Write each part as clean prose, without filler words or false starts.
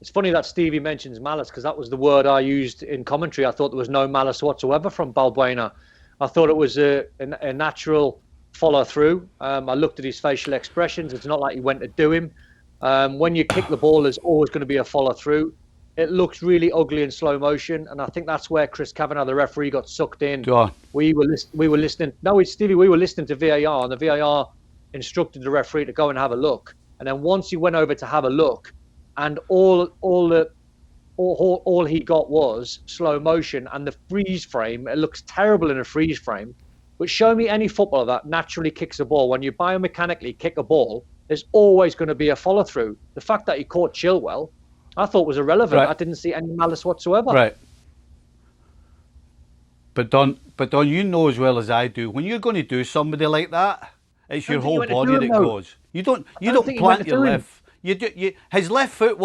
It's funny that Stevie mentions malice, because that was the word I used in commentary. I thought there was no malice whatsoever from Balbuena. I thought it was a natural follow through. I looked at his facial expressions. It's not like he went to do him. When you kick the ball, there's always going to be a follow through. It looks really ugly in slow motion, and I think that's where Chris Kavanagh, the referee, got sucked in. John. We were listening. No, it's Stevie. We were listening to VAR, and the VAR instructed the referee to go and have a look. And then once he went over to have a look, and all he got was slow motion and the freeze frame. It looks terrible in a freeze frame. But show me any footballer that naturally kicks a ball. When you biomechanically kick a ball, there's always going to be a follow through. The fact that he caught Chilwell, I thought was irrelevant. Right. I didn't see any malice whatsoever. Right. But Don, you know as well as I do, when you're going to do somebody like that, it's your whole body that goes. You don't plant your left. His left foot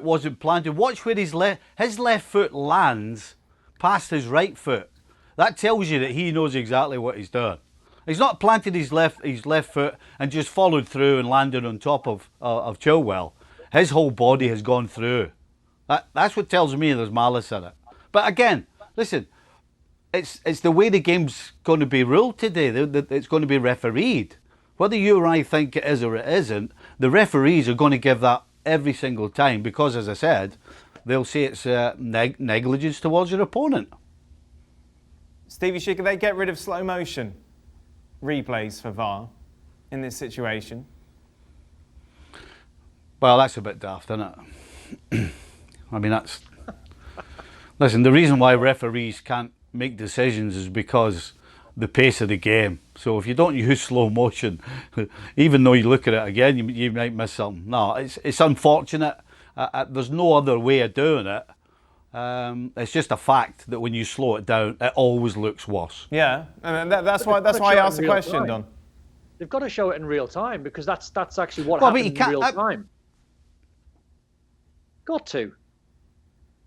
wasn't planted. Watch where his left foot lands past his right foot. That tells you that he knows exactly what he's doing. He's not planted his left foot and just followed through and landed on top of Chilwell. His whole body has gone through. That's what tells me there's malice in it. But again, listen, it's the way the game's going to be ruled today. It's going to be refereed. Whether you or I think it is or it isn't, the referees are going to give that every single time because, as I said, they'll say it's negligence towards your opponent. Stevie, should they get rid of slow motion replays for VAR in this situation? Well, that's a bit daft, isn't it? I mean, that's... Listen, the reason why referees can't make decisions is because the pace of the game. So if you don't use slow motion, even though you look at it again, you might miss something. No, it's unfortunate. There's no other way of doing it. It's just a fact that when you slow it down, it always looks worse. Yeah, and that's why I asked the question, Don. They've got to show it in real time because that's actually what happens in real time. Got to.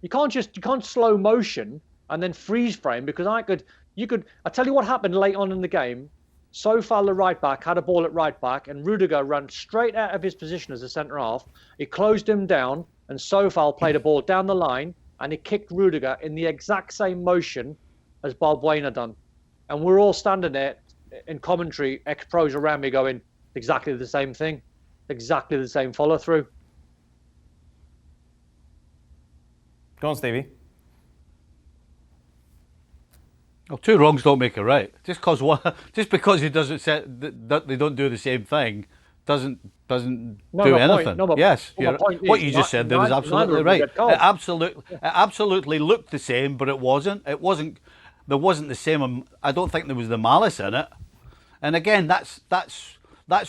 You can't slow motion and then freeze frame, because I tell you what happened late on in the game. Sofal, the right back, had a ball at right back, and Rudiger ran straight out of his position as a centre half. He closed him down, and Sofal played a ball down the line, and he kicked Rudiger in the exact same motion as Balbuena done. And we're all standing there in commentary, ex-pros around me going, exactly the same thing, exactly the same follow through. Go on, Stevie. Well, two wrongs don't make a right. Just because he doesn't say that they don't do the same thing doesn't do anything. Yes, what you just said there is absolutely right. It absolutely looked the same, but it wasn't. There wasn't the same. I don't think there was the malice in it. And again, that's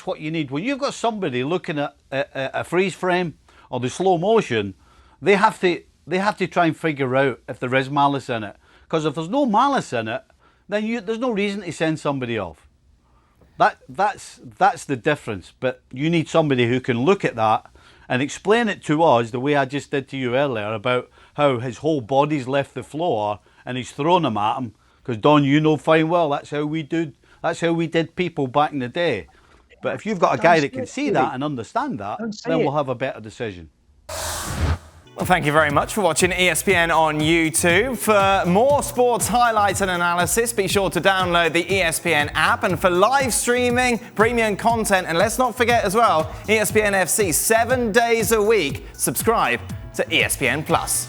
what you need when you've got somebody looking at a freeze frame or the slow motion. They have to try and figure out if there is malice in it. Because if there's no malice in it, then there's no reason to send somebody off. That's the difference. But you need somebody who can look at that and explain it to us the way I just did to you earlier about how his whole body's left the floor and he's thrown him at him. Because Don, you know fine well that's how we did people back in the day. But if you've got a guy that can see that and understand that, then we'll have a better decision. Well, thank you very much for watching ESPN on YouTube. For more sports highlights and analysis, be sure to download the ESPN app. And for live streaming, premium content, and let's not forget as well, ESPN FC 7 days a week. Subscribe to ESPN Plus.